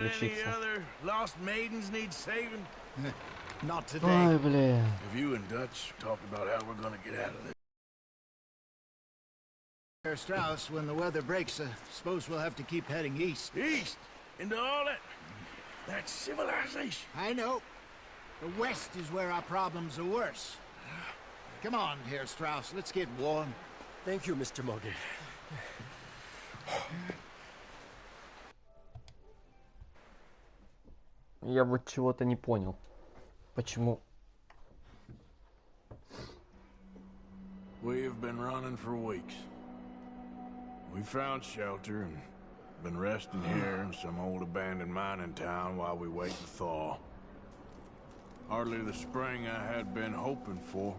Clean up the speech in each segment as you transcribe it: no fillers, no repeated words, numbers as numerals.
Any other lost maidens need saving? Not today. Ой, бля. Have you and Dutch talked about how we're gonna get out of this? Herr Strauss, when the weather breaks, suppose we'll have to keep heading east. East? Into all that civilization? I know. The west is where our problems are worse. Come on, Herr Strauss, let's get warm. Thank you, Mr. Morgan. Я вот чего-то не понял. Почему? We've been running for weeks. We found shelter and been resting here in some old abandoned mining town while we wait to thaw. Hardly the spring I had been hoping for.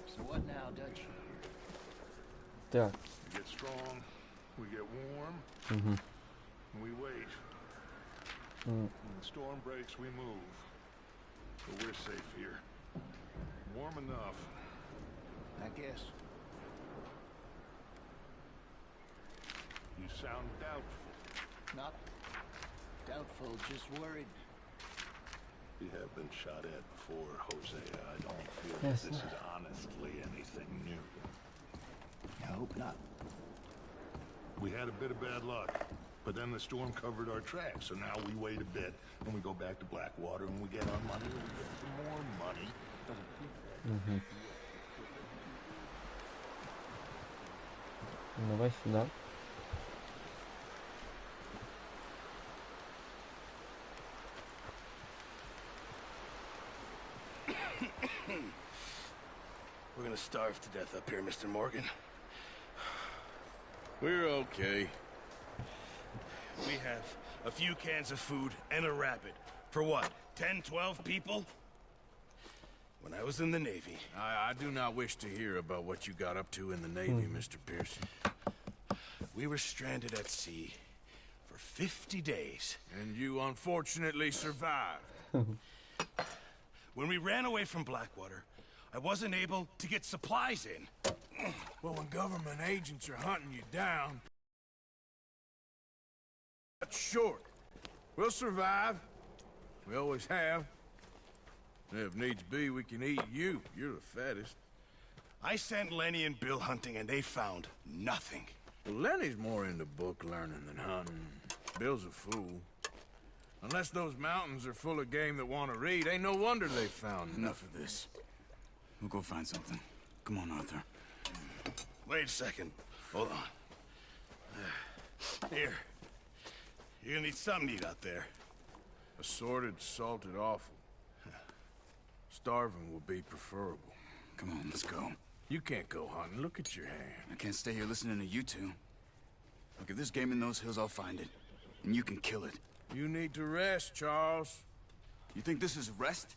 So what now, Dutch? Так. We get strong, we get warm, Угу. and we wait. When the storm breaks, we move. But we're safe here. Warm enough. I guess. You sound doubtful. Not doubtful, just worried. You have been shot at before, Hosea. I don't feel that this is honestly anything new. I hope not. We had a bit of bad luck, but then the storm covered our tracks, so now we wait a bit, and we go back to Blackwater, and we get our money, and we get some more money. Угу. Давай сюда. We're gonna starve to death up here, Mr. Morgan. We're okay. We have a few cans of food and a rabbit. For what, 10, 12 people? When I was in the Navy... I do not wish to hear about what you got up to in the Navy, Mr. Pearson. We were stranded at sea for 50 days. And you unfortunately survived. When we ran away from Blackwater, I wasn't able to get supplies in. Well, when government agents are hunting you down... That's short. We'll survive. We always have. If needs be, we can eat you. You're the fattest. I sent Lenny and Bill hunting, and they found nothing. Well, Lenny's more into book learning than hunting. Bill's a fool. Unless those mountains are full of game that want to read, ain't no wonder they found Enough of this. We'll go find something. Come on, Arthur. Wait a second. Hold on. Here. You're gonna need something to eat out there. assorted, salted offal. Starving will be preferable. Come on, let's go. You can't go hunting. Look at your hand. I can't stay here listening to you two. Look, if there's game in those hills, I'll find it. And you can kill it. You need to rest, Charles. You think this is rest?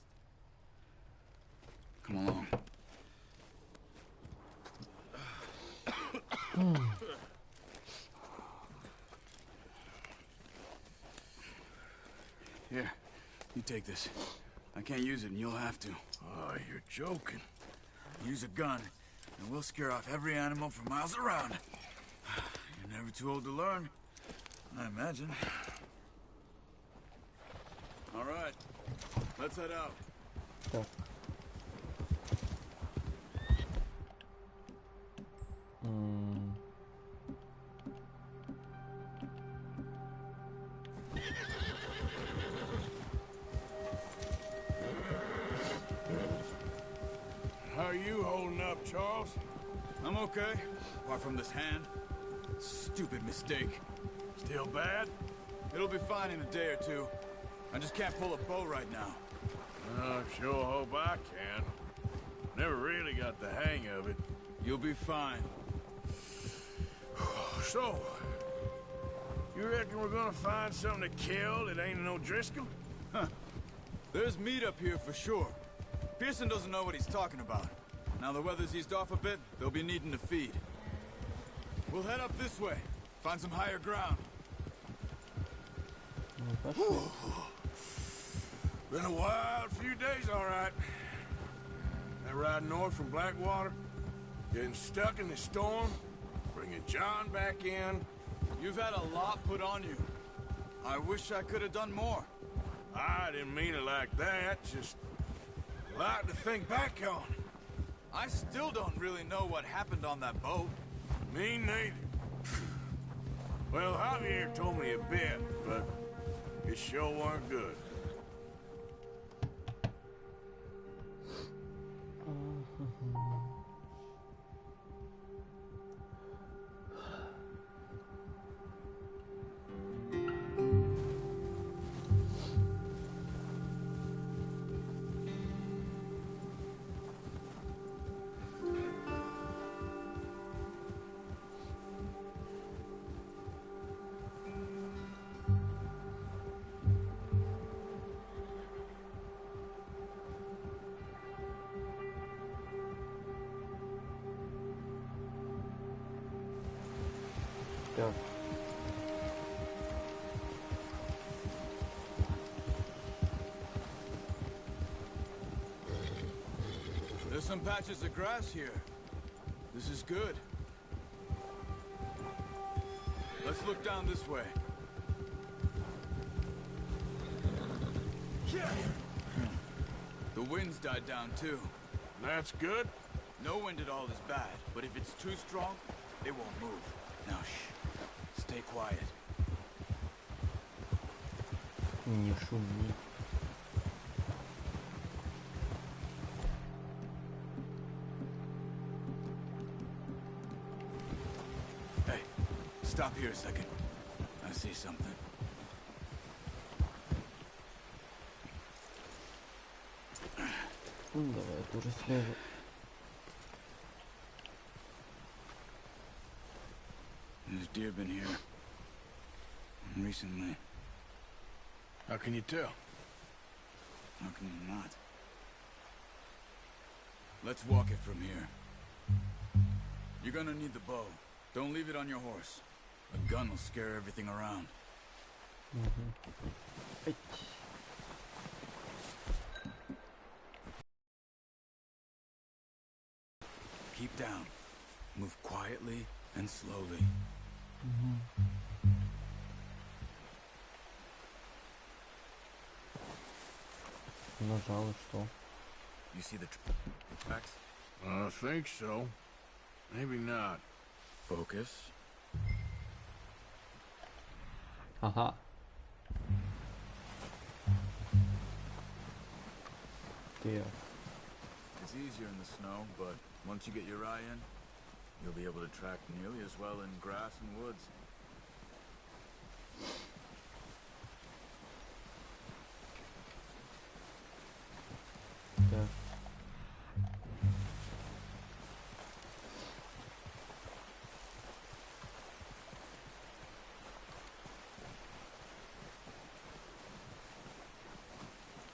Come along. Here, you take this. I can't use it, and you'll have to. Oh, you're joking. Use a gun, and we'll scare off every animal for miles around. You're never too old to learn, I imagine. All right, let's head out. Так. How are you holding up, Charles? I'm okay, apart from this hand. Stupid mistake. Still bad? It'll be fine in a day or two. I just can't pull a bow right now. I sure hope I can. Never really got the hang of it. You'll be fine. So, you reckon we're gonna find something to kill that ain't no Driscoll? Huh. There's meat up here for sure. Pearson doesn't know what he's talking about. Now the weather's eased off a bit, they'll be needing to feed. We'll head up this way. Find some higher ground. Been a wild few days, all right. That ride north from Blackwater, Getting stuck in the storm, bringing John back in. You've had a lot put on you. I wish I could have done more. I didn't mean it like that, just a lot to think back on. I still don't really know what happened on that boat. Me neither. Well, Javier told me a bit, but it sure weren't good. Так. There's some patches of grass here. This is good. Let's look down this way. The wind's died down too. That's good. No wind at all is bad, but if it's too strong, it won't move. Now shh. Stay quiet. Не шуми. Hey, stop here a second. I see something. Давай тоже снова. There's deer been here. Recently. How can you tell? How can you not? Let's walk it from here. You're gonna need the bow. Don't leave it on your horse. A gun will scare everything around. Ай. Keep down. Move quietly and slowly. Нажал и что? You see the tracks? I think so. Maybe not. Focus. Ага. Так. It's easier in the snow, but once you get your eye in, you'll be able to track nearly as well in grass and woods. Так.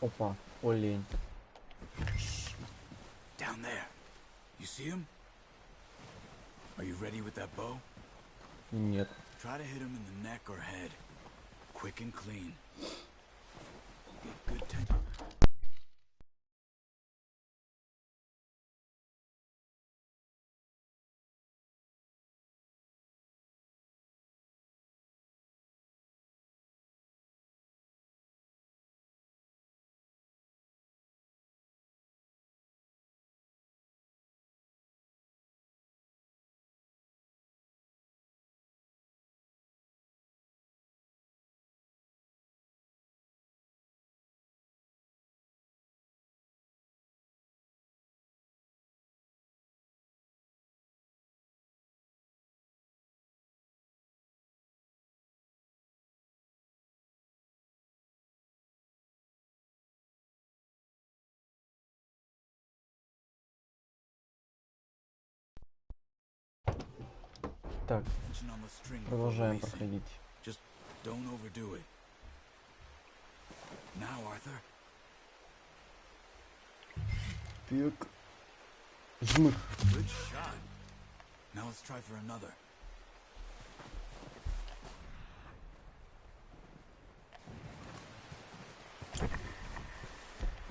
Опа, олень. Down there. You see him? Are you ready with that bow? Нет. Try to hit him in the neck or head. Quick and clean. Get good tension. Так, Tension on the string before продолжаем releasing. проходить. Just don't overdo it. Now, Arthur. Так. Жмых. Good shot. Now let's try for another.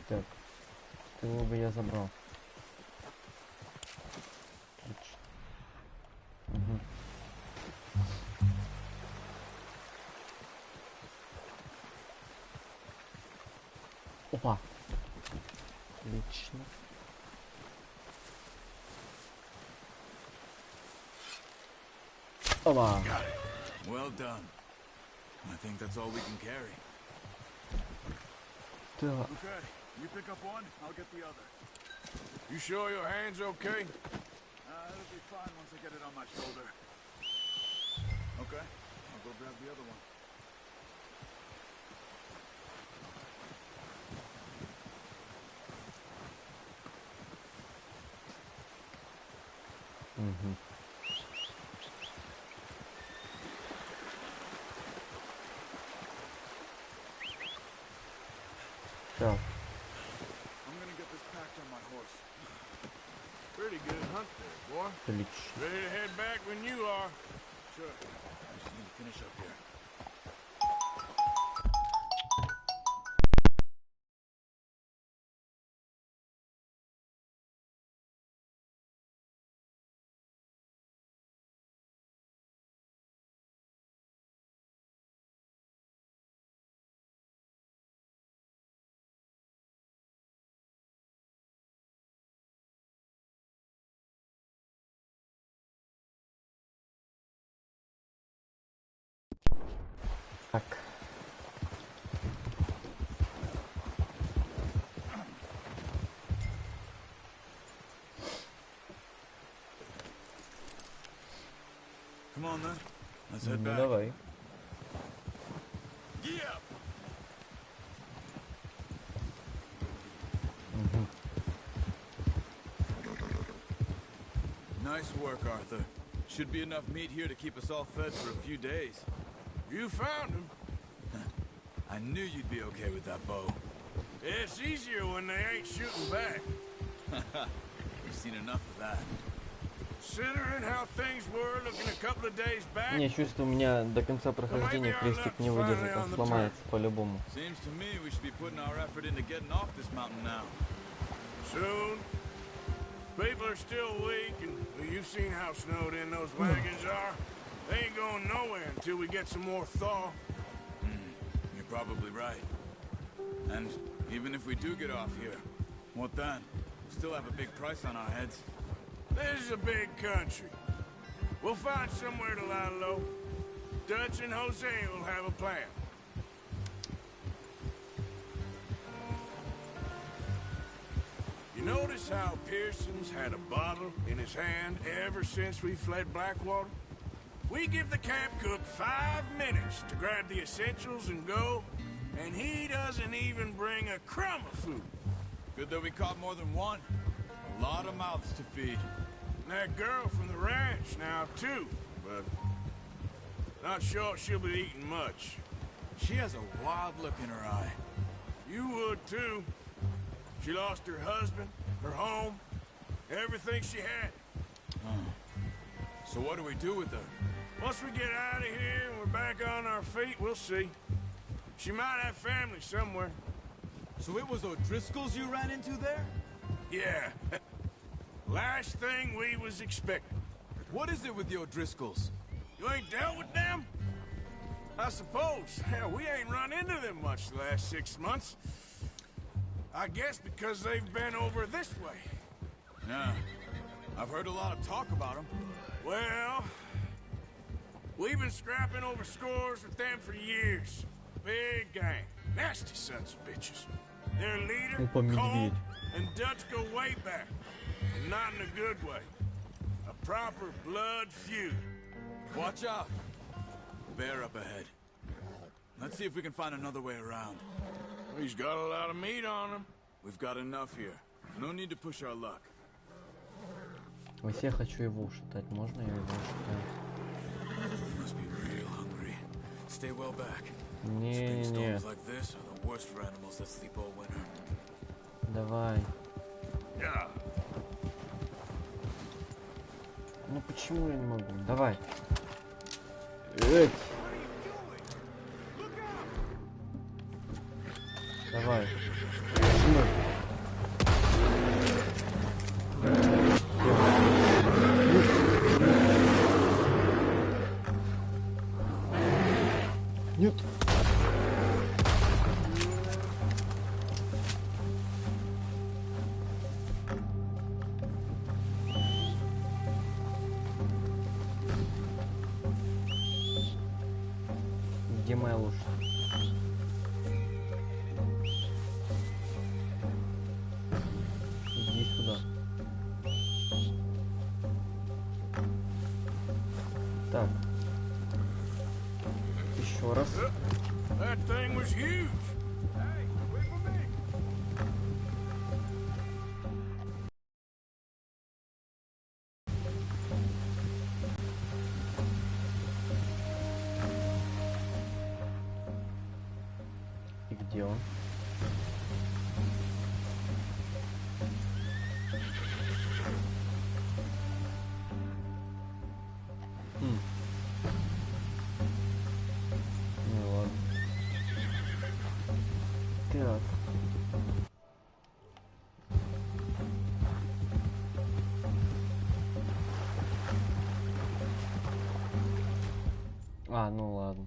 Так. Его бы я забрал. Ключ. Опа. Отлично. Опа. Well done. I think that's all we can carry. Так. Okay, you pick up one, I'll get the other. You sure your hand's okay? It'll be fine once I get it on my shoulder. Okay, I'll go grab the other one. Угу. Так. I'm gonna get this packed on my horse. Pretty good hunt there, boy. Отлично. Ready to head back when you are. Sure. I just need to finish up here. Так. Come on then. Let's head Ну back. давай. Yeah. Угу. Nice work, Arthur. Should be enough meat here to keep us all fed for a few days. You found him. I knew you'd be okay with that bow. It's easier when they ain't shooting back. We've seen enough of that. Considering how things were looking a couple of days back, Не, чувствую, у меня до конца прохождения крестик не выдержит, он сломается по-любому. Seems to me we should be putting our effort into getting off this mountain now. soon. People are still weak, and well, you've seen how snowed in those wagons are. They ain't going nowhere until we get some more thaw. You're probably right. And even if we do get off here, what then? We still have a big price on our heads. This is a big country. We'll find somewhere to lie low. Dutch and Jose will have a plan. You notice how Pearson's had a bottle in his hand ever since we fled Blackwater? We give the camp cook 5 minutes to grab the essentials and go, and he doesn't even bring a crumb of food. Good that we caught more than one. A lot of mouths to feed. And that girl from the ranch now, too, but not sure she'll be eating much. She has a wild look in her eye. You would, too. She lost her husband, her home, everything she had. So what do we do with her? Once we get out of here and we're back on our feet, we'll see. She might have family somewhere. So it was O'Driscoll's you ran into there? Yeah. Last thing we was expecting. What is it with the O'Driscolls? You ain't dealt with them? I suppose. Hell, we ain't run into them much the last 6 months. I guess because they've been over this way. Yeah. I've heard a lot of talk about them. Well, we've been scrapping over scores with them for years. Big gang. Nasty sons of bitches. Their leader, Опа, медведь. Cole, and Dutch go way back. And not in a good way. A proper blood feud. Watch out. Bear up ahead. Let's see if we can find another way around. He's got a lot of meat on him. We've got enough here. No need to push our luck. Если я хочу его ушатать, можно я его ушатаю? You must be real hungry. Stay well back. Spring Не-не-не, storms like this are the worst for animals that sleep all winter. давай. Yeah. Ну почему я не могу? Давай. Эть. Давай. Жму. Нет. Где моя лошадь? Иди сюда. Так. Еще раз. That thing was huge. И где он? Ну ладно. Так. А, ну ладно.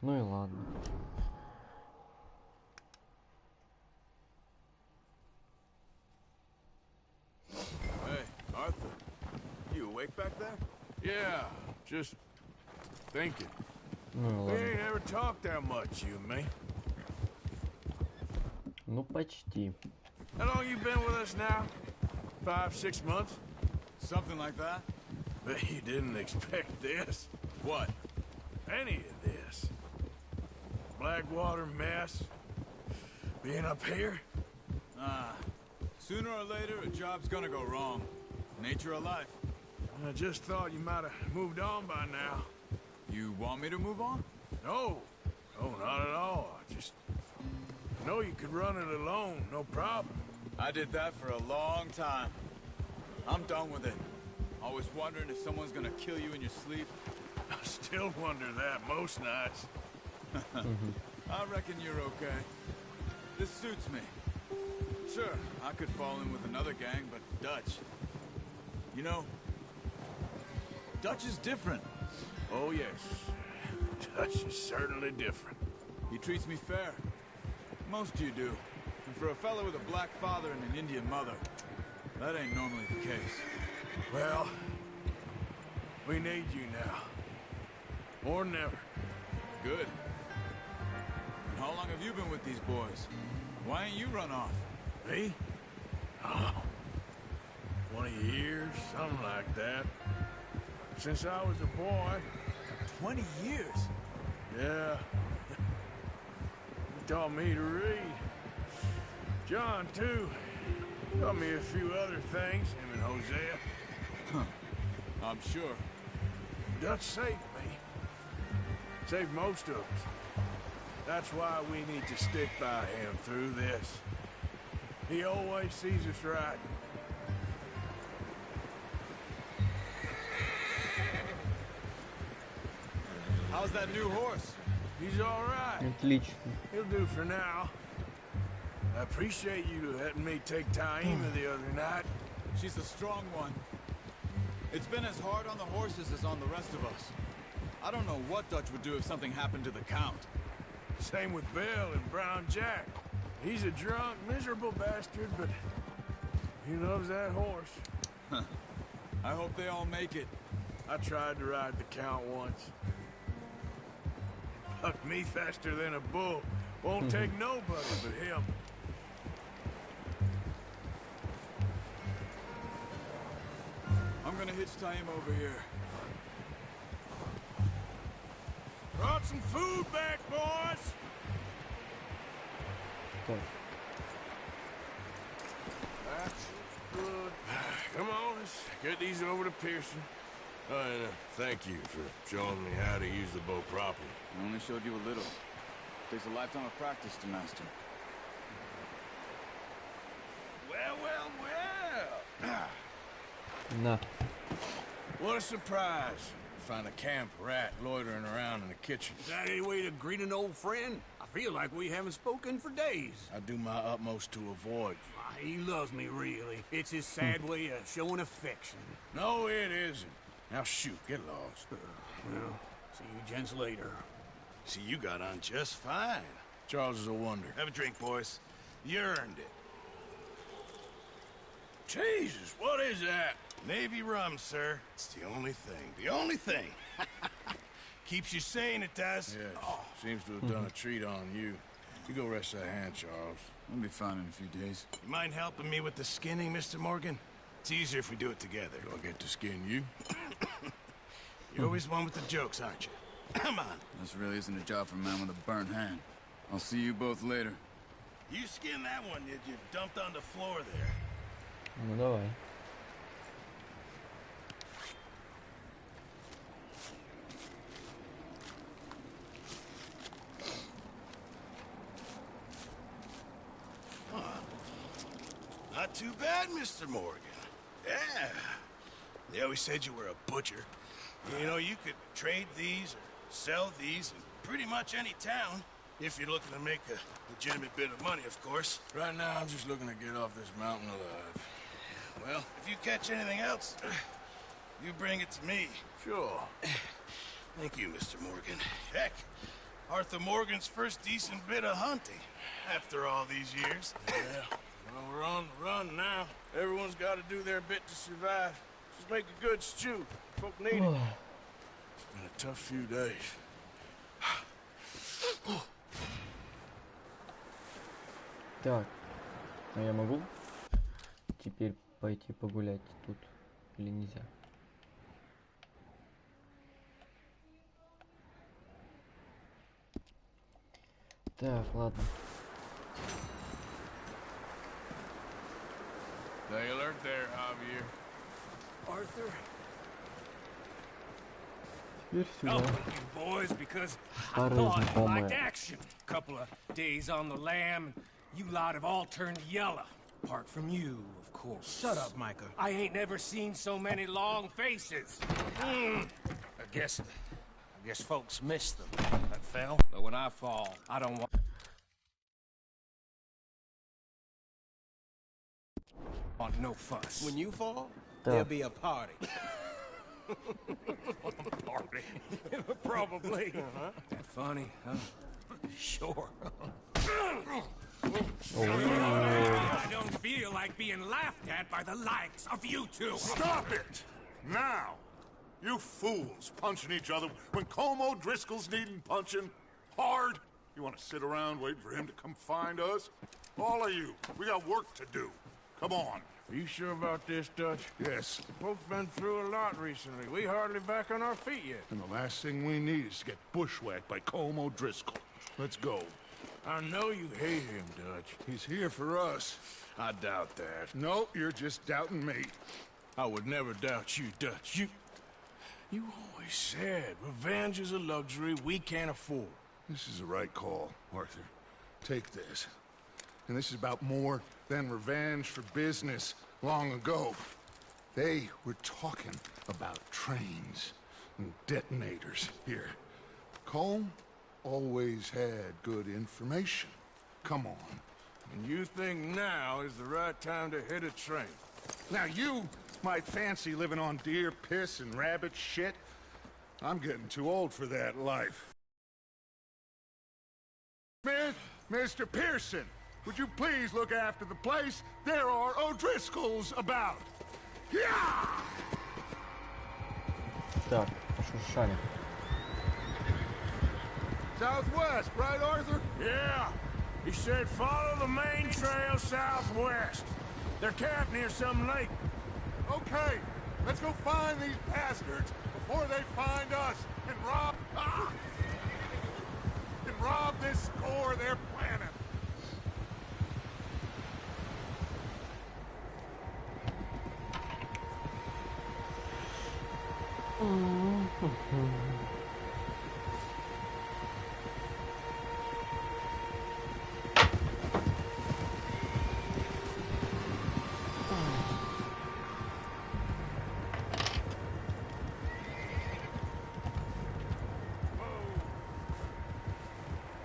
Ну и ладно. Hey, Arthur. You awake back there? Yeah, just thinking. Ну и We ладно. ain't ever talked that much, you and me. Ну почти. How long you been with us now? 5, 6 months? Something like that? Bet you didn't expect this. What? Any of this. Blackwater mess. Being up here? Ah. Sooner or later, a job's gonna go wrong. Nature of life. I just thought you might have moved on by now. You want me to move on? No. Oh, not at all. I just know you could run it alone, no problem. I did that for a long time. I'm done with it. Always wondering if someone's gonna kill you in your sleep. I still wonder that most nights. I reckon you're okay. This suits me. Sure, I could fall in with another gang, but Dutch. You know, Dutch is different. Oh, yes. Dutch is certainly different. He treats me fair. Most of you do. And for a fellow with a black father and an Indian mother, that ain't normally the case. Well, we need you now. More than ever. Good. And how long have you been with these boys? Why ain't you run off? Me? Oh, 20 years, something like that. Since I was a boy. 20 years? Yeah. He taught me to read. John, too. Taught me a few other things, him and Hosea. I'm sure. Dutch saved me. Saved most of us. That's why we need to stick by him through this. He always sees us right. How's that new horse? He's all right. Отлично. He'll do for now. I appreciate you letting me take Taima the other night. She's a strong one. It's been as hard on the horses as on the rest of us. I don't know what Dutch would do if something happened to the Count. Same with Bill and Brown Jack. He's a drunk, miserable bastard, but he loves that horse. I hope they all make it. I tried to ride the Count once. Bucked me faster than a bull. Won't take nobody but him. I'm gonna hitch Taima over here. Brought some food back, boys. Так. That's good. Come on, let's get these over to Pearson. And thank you for showing me how to use the bow properly. I only showed you a little. Takes a lifetime of practice to master. Well, well, well. На. What a surprise. Find a camp rat loitering around in the kitchen. Is that any way to greet an old friend? I feel like we haven't spoken for days. I do my utmost to avoid you. He loves me, really. It's his sad way of showing affection. No, it isn't. Now shoot, get lost. Well, see you gents later. See, you got on just fine. Charles is a wonder. Have a drink, boys. You earned it. Jesus, what is that? Navy rum, sir. It's the only thing. The only thing. Keeps you sane, it does. Yes, seems to have done a treat on you. You go rest that hand, Charles. We'll be fine in a few days. You mind helping me with the skinning, Mr. Morgan? It's easier if we do it together. Do I get to skin you? You're always one with the jokes, aren't you? Come on. This really isn't a job for a man with a burnt hand. I'll see you both later. You skin that one you dumped on the floor there. Ну давай. Not too bad, Mr. Morgan. Yeah. They always said you were a butcher. You know, you could trade these or sell these in pretty much any town. If you're looking to make a legitimate bit of money, of course. Right now, I'm just looking to get off this mountain alive. Well, if you catch anything else, you bring it to me. Sure. Thank you, Mr. Morgan. Heck, Arthur Morgan's first decent bit of hunting after all these years. Yeah. Well, we're on the run now. Everyone's got to do their bit to survive. Just make a good stew. Folk need it. It's been a tough few days. Так, а я могу теперь пойти погулять тут или нельзя? Так, ладно. Stay alert there, Javier. Arthur, Теперь сюда. helping you boys because I Старые thought you знакомые. liked action. Couple of days on the lam, you lot have all turned yellow. Apart from you, of course. Shut up, Micah. I ain't never seen so many long faces. I guess folks miss them. That fell. But when I fall, I don't want no fuss. When you fall, Так. there'll be a party. Party. Probably. That funny, huh? Sure. I don't feel like being laughed at by the likes of you two. Stop it! Now! You fools punching each other when Como Driscoll's needing punching hard. You want to sit around waiting for him to come find us? All of you, we got work to do. Come on. Are you sure about this, Dutch? Yes. Folks been through a lot recently. We hardly back on our feet yet. And the last thing we need is to get bushwhacked by Como Driscoll. Let's go. I know you hate him, Dutch. He's here for us. I doubt that. No, you're just doubting me. I would never doubt you, Dutch. You always said revenge is a luxury we can't afford. This is the right call, Arthur. Take this. And this is about more than revenge for business long ago. They were talking about trains and detonators here. Colm always had good information. Come on. And you think now is the right time to hit a train? Now you might fancy living on deer piss and rabbit shit. I'm getting too old for that life. Smith, Mr. Pearson, would you please look after the place? There are O'Driscolls about. Yeah! Так, пошуршали. Southwest, right, Arthur? Yeah. He said follow the main trail southwest. They're camped near some lake. Okay, let's go find these bastards before they find us and rob this store they're planning.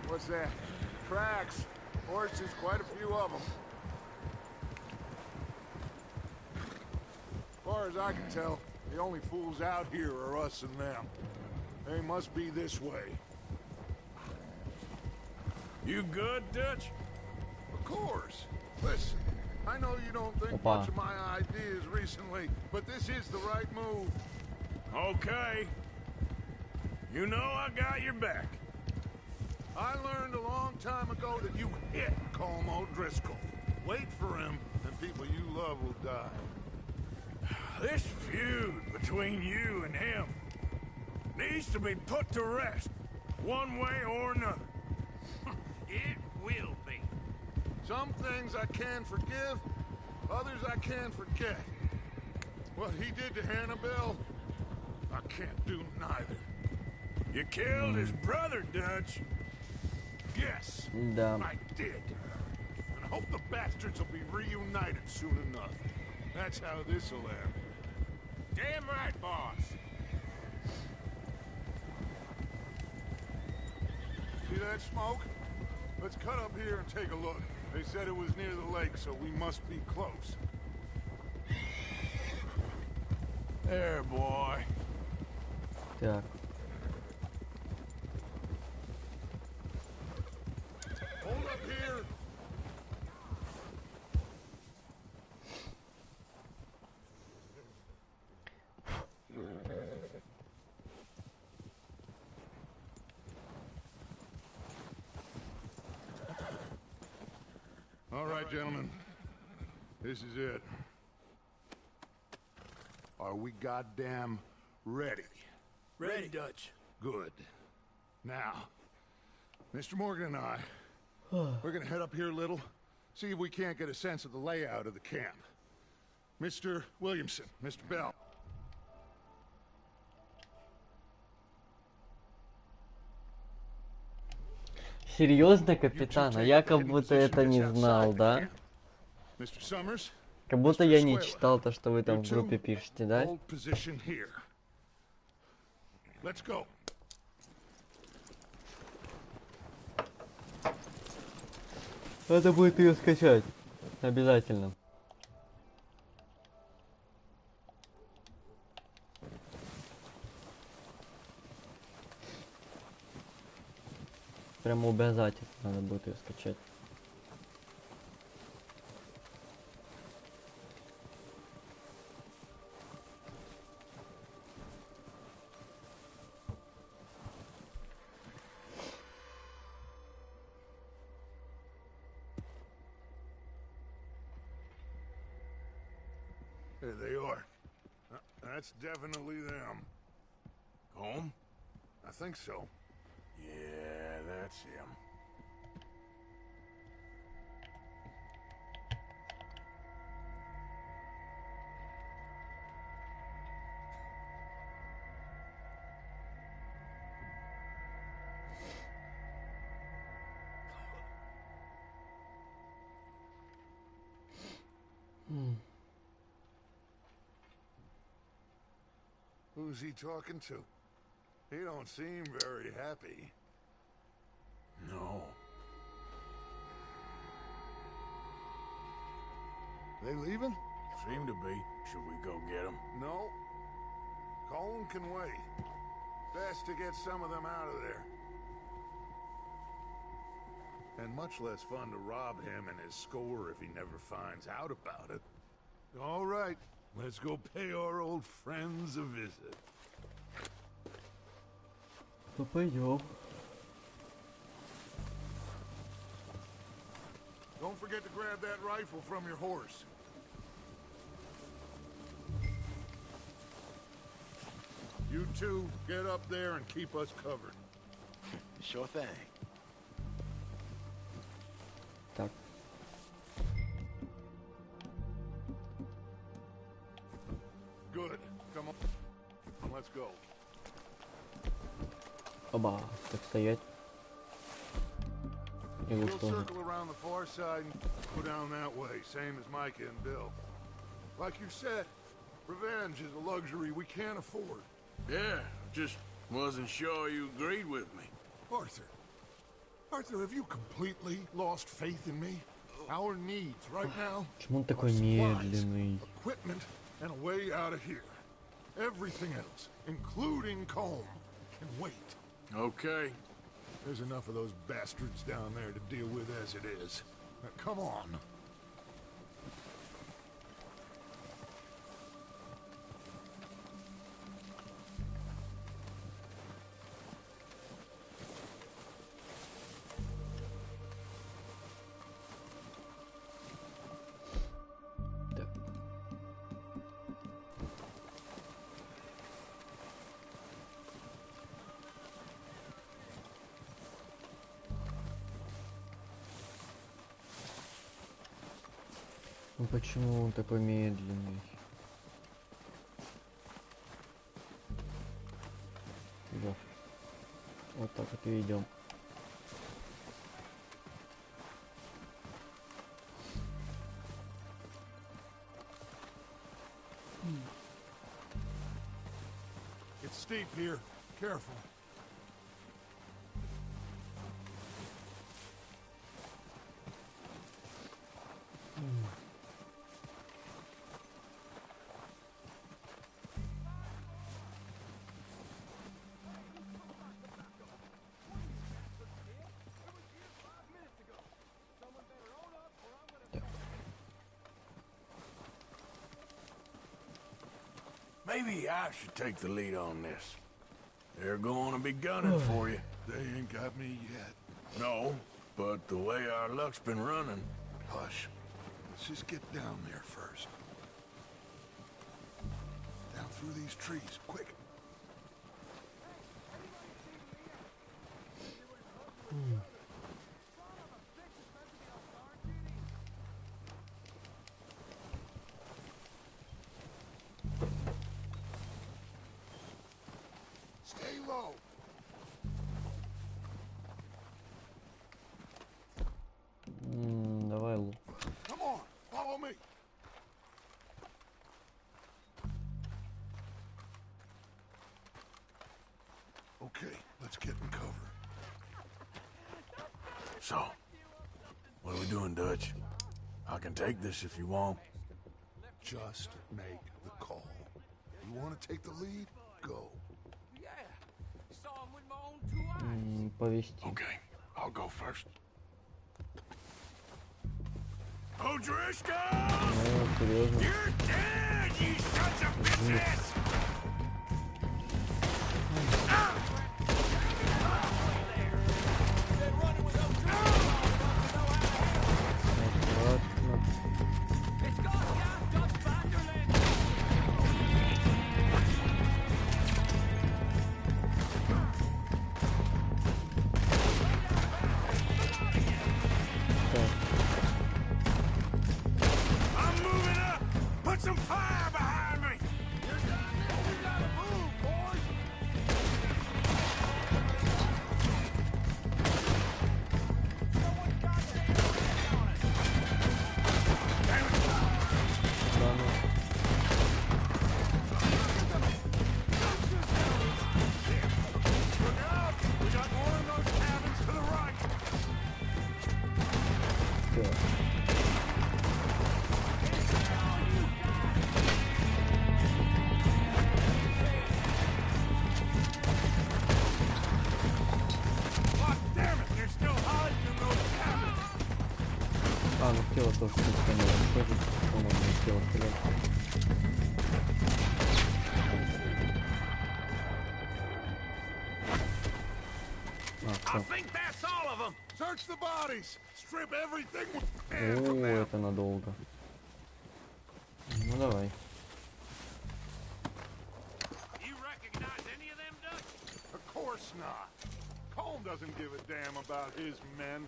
What's that? Tracks. Horses, quite a few of them. As far as I can tell, the only fools out here are us and them. They must be this way. You good, Dutch? Of course. Listen, I I know you don't think Опа. much of my ideas recently, but this is the right move. Okay. You know I got your back. I learned a long time ago that you hit Colm O'Driscoll. Wait for him, and people you love will die. This feud between you and him needs to be put to rest, one way or another. It will be. Some things I can forgive, others I can't forget. What he did to Hannibal, I can't do neither. You killed his brother, Dutch. Yes, Да. I did. And I hope the bastards will be reunited soon enough. That's how this'll end. Damn right, boss. See that smoke? Let's cut up here and take a look. They said it was near the lake, so we must be close. There, boy. Так. Hold up here. All right, gentlemen. This is it. Are we goddamn ready? Ready, Dutch. Good. Now, Mr. Morgan and I, we're gonna head up here a little, see if we can't get a sense of the layout of the camp. Mr. Williamson, Mr. Bell. Серьезно, капитан? А я как будто это не знал, да? Mr. Summers, Как будто я не читал то, что вы там в группе пишете, да? hold position here. Let's go. Надо будет ее скачать. Обязательно. Прямо обязательно надо будет ее скачать. There they are. That's definitely them. Home? I think so. Yeah, that's him. Who's he talking to? He don't seem very happy. No. They leaving? Seem to be. Should we go get him? No. Colin can wait. Best to get some of them out of there. And much less fun to rob him and his score if he never finds out about it. All right, let's go pay our old friends a visit. Ну пойдем. Don't forget to grab that rifle from your horse. You two, get up there and keep us covered. Sure thing. Так. Good. Come on. Let's go. Оба. Так стоять. И вы We'll что? circle around the far side and go down that way, same as Micah and Bill. Like you said, revenge is a luxury we can't afford. Yeah, just wasn't sure you agreed with me. Arthur, have you completely lost faith in me? Our needs right now Почему он are такой supplies, медленный? equipment, and a way out of here. Everything else, including Colm, can wait. Okay. There's enough of those bastards down there to deal with as it is. Now, come on. Ну почему он такой медленный? Вот. Вот так вот и идем. It's steep here. Careful. Maybe I should take the lead on this. They're going to be gunning for you. They ain't got me yet. No, but the way our luck's been running. Hush. Let's just get down there first. Down through these trees, quick. Stay low. Давай лук. Come on, follow me. Okay, let's get in cover. So, what are we doing, Dutch? I can take this if you want. Just make the call. You want to take the lead? Go. Повести. Okay, I'll go first. Odrishka! Ну, серьезно. You're dead, you sons of bitches! I'm moving up! Put some fire behind me! You're done now. You gotta move, boys! Look out! We got more of those cabins to the right! God damn it! They're still hiding in those cabins! А, ну в тело тоже стрелять. Что же можно в тело стрелять? I think that's all of them! Search the bodies! Strip everything we О, can from them! это надолго. Ну давай. You recognize any of them, Dutch? Of course not. Colm doesn't give a damn about his men.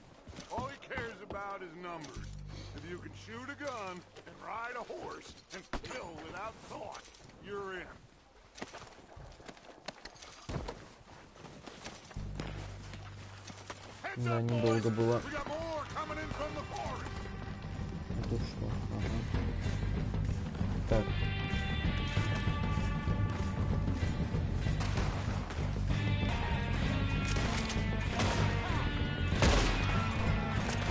All he cares about is numbers. If you can shoot a gun and ride a horse and kill without thought, you're in. Heads Да, up, недолго boys. было. We got more coming in from the forest. А тут что? Ага. Так.